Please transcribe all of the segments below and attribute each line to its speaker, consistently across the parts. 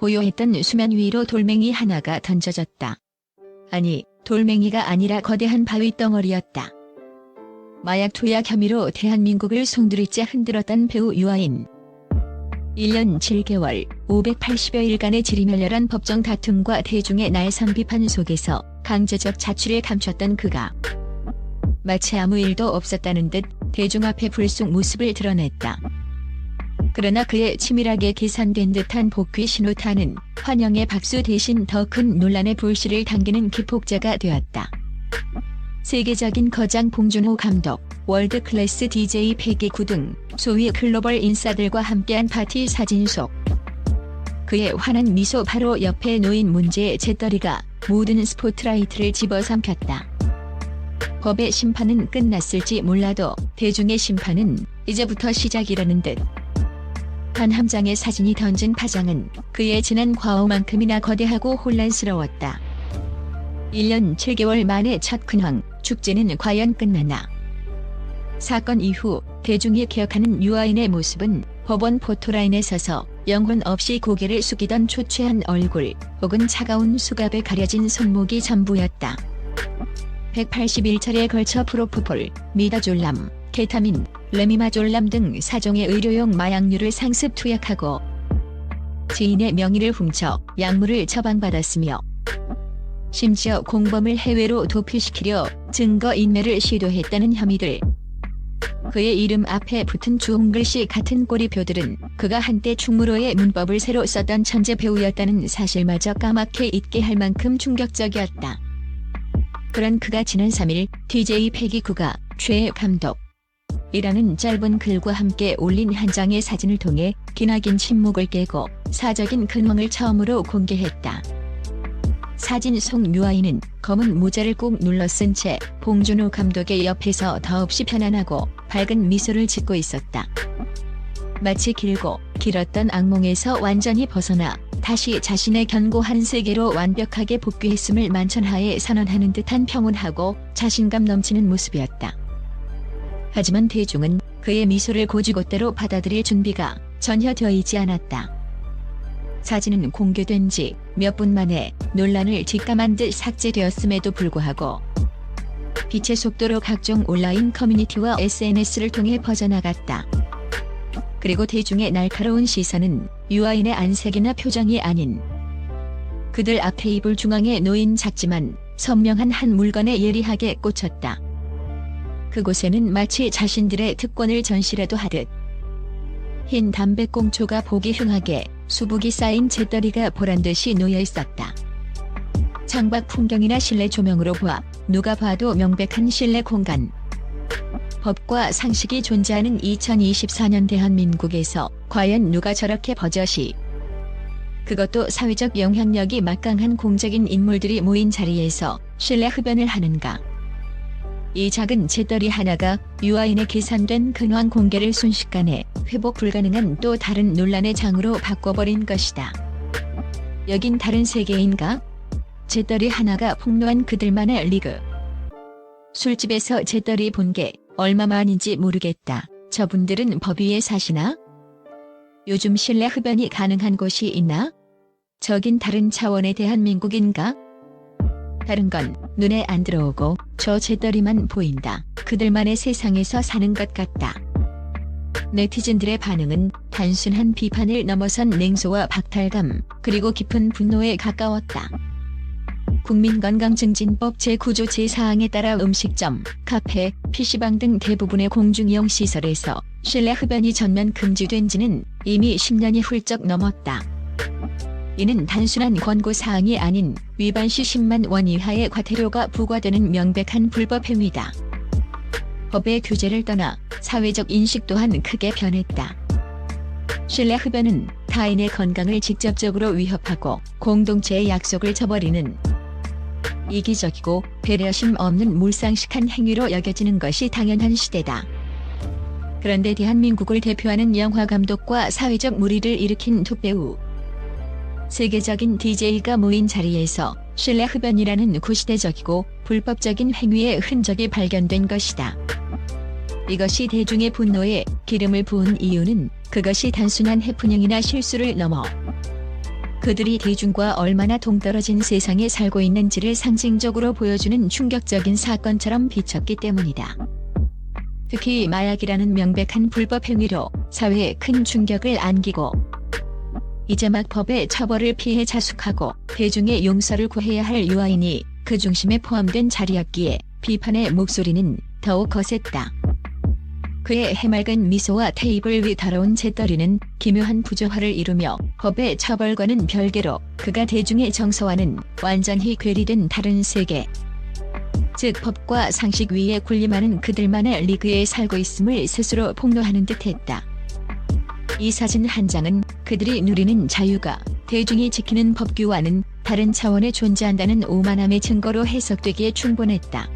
Speaker 1: 고요했던 수면 위로 돌멩이 하나가 던져졌다. 아니, 돌멩이가 아니라 거대한 바위 덩어리였다. 마약 투약 혐의로 대한민국을 송두리째 흔들었던 배우 유아인. 1년 7개월, 580여일간의 지리멸렬한 법정 다툼과 대중의 날선 비판 속에서 강제적 자출을 감췄던 그가 마치 아무 일도 없었다는 듯 대중 앞에 불쑥 모습을 드러냈다. 그러나 그의 치밀하게 계산된 듯한 복귀 신호탄은 환영의 박수 대신 더 큰 논란의 불씨를 당기는 기폭제가 되었다. 세계적인 거장 봉준호 감독, 월드클래스 DJ 패기구 등 소위 글로벌 인싸들과 함께한 파티 사진 속 그의 환한 미소 바로 옆에 놓인 문제의 재떨이가 모든 스포트라이트를 집어삼켰다. 법의 심판은 끝났을지 몰라도 대중의 심판은 이제부터 시작이라는 듯. 단 한 장의 사진이 던진 파장은 그의 지난 과오만큼이나 거대하고 혼란스러웠다. 1년 7개월 만에 첫 근황, 축제는 과연 끝나나. 사건 이후 대중이 기억하는 유아인의 모습은 법원 포토라인에 서서 영혼 없이 고개를 숙이던 초췌한 얼굴 혹은 차가운 수갑에 가려진 손목이 전부였다. 181차례에 걸쳐 프로포폴, 미다졸람, 케타민, 레미마졸람 등 4종의 의료용 마약류를 상습 투약하고 지인의 명의를 훔쳐 약물을 처방받았으며 심지어 공범을 해외로 도피시키려 증거인멸을 시도했다는 혐의들. 그의 이름 앞에 붙은 주홍글씨 같은 꼬리표들은 그가 한때 충무로의 문법을 새로 썼던 천재 배우였다는 사실마저 까맣게 잊게 할 만큼 충격적이었다. 그런 그가 지난 3일 DJ 패기구가 최 감독 이라는 짧은 글과 함께 올린 한 장의 사진을 통해 기나긴 침묵을 깨고 사적인 근황을 처음으로 공개했다. 사진 속 유아인은 검은 모자를 꾹 눌러 쓴 채 봉준호 감독의 옆에서 더없이 편안하고 밝은 미소를 짓고 있었다. 마치 길었던 악몽에서 완전히 벗어나 다시 자신의 견고한 세계로 완벽하게 복귀했음을 만천하에 선언하는 듯한 평온하고 자신감 넘치는 모습이었다. 하지만 대중은 그의 미소를 곧이곧대로 받아들일 준비가 전혀 되어 있지 않았다. 사진은 공개된 지 몇 분 만에 논란을 직감한 듯 삭제되었음에도 불구하고 빛의 속도로 각종 온라인 커뮤니티와 SNS를 통해 퍼져나갔다. 그리고 대중의 날카로운 시선은 유아인의 안색이나 표정이 아닌 그들 앞 테이블 중앙에 놓인 작지만 선명한 한 물건에 예리하게 꽂혔다. 그곳에는 마치 자신들의 특권을 전시라도 하듯 흰 담배꽁초가 보기 흉하게 수북이 쌓인 재떨이가 보란듯이 놓여 있었다. 창밖 풍경이나 실내 조명으로 보아 누가 봐도 명백한 실내 공간. 법과 상식이 존재하는 2024년 대한민국에서 과연 누가 저렇게 버젓이, 그것도 사회적 영향력이 막강한 공적인 인물들이 모인 자리에서 실내 흡연을 하는가. 이 작은 재떨이 하나가 유아인의 계산된 근황 공개를 순식간에 회복 불가능한 또 다른 논란의 장으로 바꿔버린 것이다. 여긴 다른 세계인가? 재떨이 하나가 폭로한 그들만의 리그. 술집에서 재떨이 본 게 얼마만인지 모르겠다. 저분들은 법 위에 사시나? 요즘 실내 흡연이 가능한 곳이 있나? 저긴 다른 차원의 대한민국인가? 다른 건 눈에 안 들어오고 저 재떨이만 보인다. 그들만의 세상에서 사는 것 같다. 네티즌들의 반응은 단순한 비판을 넘어선 냉소와 박탈감, 그리고 깊은 분노에 가까웠다. 국민건강증진법 제9조 제4항에 따라 음식점, 카페, PC방 등 대부분의 공중이용 시설에서 실내 흡연이 전면 금지된 지는 이미 10년이 훌쩍 넘었다. 이는 단순한 권고사항이 아닌 위반 시 10만 원 이하의 과태료가 부과되는 명백한 불법 행위다. 법의 규제를 떠나 사회적 인식 또한 크게 변했다. 실내 흡연은 타인의 건강을 직접적으로 위협하고 공동체의 약속을 저버리는 이기적이고 배려심 없는 몰상식한 행위로 여겨지는 것이 당연한 시대다. 그런데 대한민국을 대표하는 영화감독과 사회적 물의를 일으킨 두 배우, 세계적인 DJ가 모인 자리에서 실내 흡연이라는 구시대적이고 불법적인 행위의 흔적이 발견된 것이다. 이것이 대중의 분노에 기름을 부은 이유는 그것이 단순한 해프닝이나 실수를 넘어 그들이 대중과 얼마나 동떨어진 세상에 살고 있는지를 상징적으로 보여주는 충격적인 사건처럼 비쳤기 때문이다. 특히 마약이라는 명백한 불법 행위로 사회에 큰 충격을 안기고 이제 막 법의 처벌을 피해 자숙하고 대중의 용서를 구해야 할 유아인이 그 중심에 포함된 자리였기에 비판의 목소리는 더욱 거셌다. 그의 해맑은 미소와 테이블 위 더러운 재떨이는 기묘한 부조화를 이루며 법의 처벌과는 별개로 그가 대중의 정서와는 완전히 괴리된 다른 세계, 즉 법과 상식 위에 군림하는 그들만의 리그에 살고 있음을 스스로 폭로하는 듯했다. 이 사진 한 장은 그들이 누리는 자유가 대중이 지키는 법규와는 다른 차원에 존재한다는 오만함의 증거로 해석되기에 충분했다.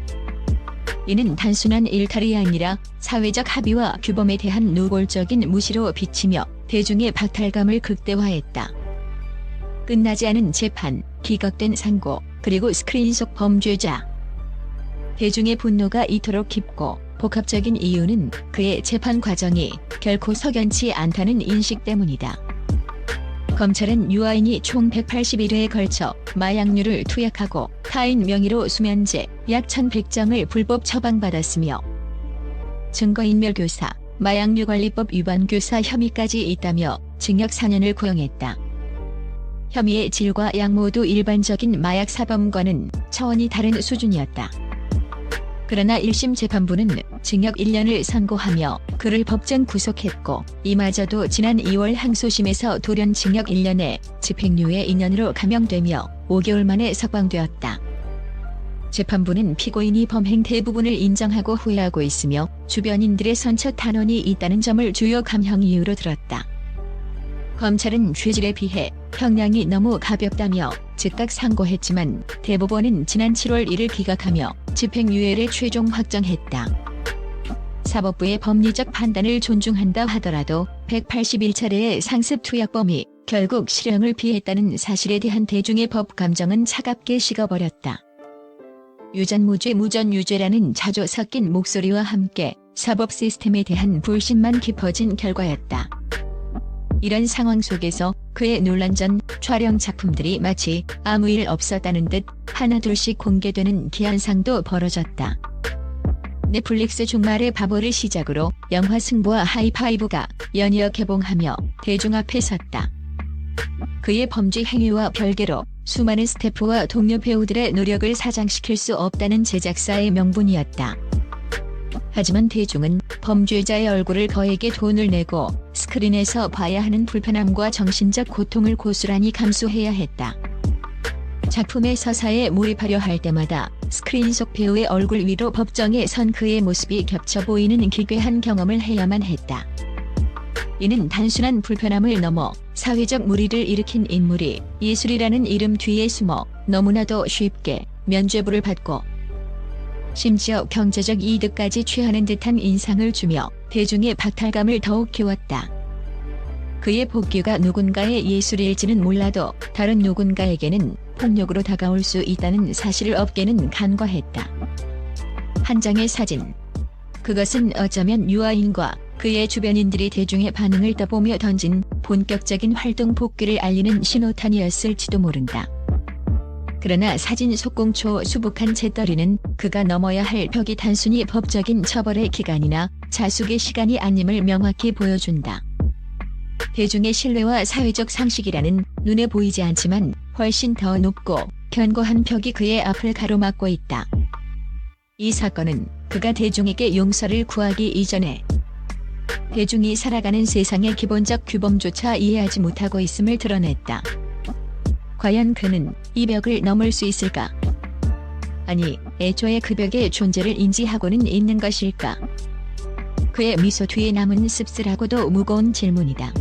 Speaker 1: 이는 단순한 일탈이 아니라 사회적 합의와 규범에 대한 노골적인 무시로 비치며 대중의 박탈감을 극대화했다. 끝나지 않은 재판, 기각된 상고, 그리고 스크린 속 범죄자. 대중의 분노가 이토록 깊고 복합적인 이유는 그의 재판 과정이 결코 석연치 않다는 인식 때문이다. 검찰은 유아인이 총 181회에 걸쳐 마약류를 투약하고 타인 명의로 수면제 약 1,100장을 불법 처방받았으며 증거인멸교사, 마약류관리법 위반 교사 혐의까지 있다며 징역 4년을 구형했다. 혐의의 질과 양 모두 일반적인 마약 사범과는 차원이 다른 수준이었다. 그러나 1심 재판부는 징역 1년을 선고하며 그를 법정 구속했고 이마저도 지난 2월 항소심에서 돌연 징역 1년에 집행유예 2년으로 감형되며 5개월 만에 석방되었다. 재판부는 피고인이 범행 대부분을 인정하고 후회하고 있으며 주변인들의 선처 탄원이 있다는 점을 주요 감형 이유로 들었다. 검찰은 죄질에 비해 형량이 너무 가볍다며 즉각 상고했지만 대법원은 지난 7월 이를 기각하며 집행유예를 최종 확정했다. 사법부의 법리적 판단을 존중한다 하더라도 181차례의 상습 투약범이 결국 실형을 피했다는 사실에 대한 대중의 법 감정은 차갑게 식어버렸다. 유전무죄 무전유죄라는 자주 섞인 목소리와 함께 사법 시스템에 대한 불신만 깊어진 결과였다. 이런 상황 속에서 그의 논란 전 촬영 작품들이 마치 아무 일 없었다는 듯 하나둘씩 공개되는 기한상도 벌어졌다. 넷플릭스 종말의 바보를 시작으로 영화 승부와 하이파이브가 연이어 개봉하며 대중 앞에 섰다. 그의 범죄 행위와 별개로 수많은 스태프와 동료 배우들의 노력을 사장시킬 수 없다는 제작사의 명분이었다. 하지만 대중은 범죄자의 얼굴을 거액의 돈을 내고 스크린에서 봐야 하는 불편함과 정신적 고통을 고스란히 감수해야 했다. 작품의 서사에 몰입하려 할 때마다 스크린 속 배우의 얼굴 위로 법정에 선 그의 모습이 겹쳐 보이는 기괴한 경험을 해야만 했다. 이는 단순한 불편함을 넘어 사회적 물의를 일으킨 인물이 예술이라는 이름 뒤에 숨어 너무나도 쉽게 면죄부를 받고 심지어 경제적 이득까지 취하는 듯한 인상을 주며 대중의 박탈감을 더욱 키웠다. 그의 복귀가 누군가의 예술일지는 몰라도 다른 누군가에게는 폭력으로 다가올 수 있다는 사실을 업계는 간과했다. 한 장의 사진. 그것은 어쩌면 유아인과 그의 주변인들이 대중의 반응을 떠보며 던진 본격적인 활동 복귀를 알리는 신호탄이었을지도 모른다. 그러나 사진 속공초 수북한 재떨이는 그가 넘어야 할 벽이 단순히 법적인 처벌의 기간이나 자숙의 시간이 아님을 명확히 보여준다. 대중의 신뢰와 사회적 상식이라는 눈에 보이지 않지만 훨씬 더 높고 견고한 벽이 그의 앞을 가로막고 있다. 이 사건은 그가 대중에게 용서를 구하기 이전에 대중이 살아가는 세상의 기본적 규범조차 이해하지 못하고 있음을 드러냈다. 과연 그는 이 벽을 넘을 수 있을까? 아니, 애초에 그 벽의 존재를 인지하고는 있는 것일까? 그의 미소 뒤에 남은 씁쓸하고도 무거운 질문이다.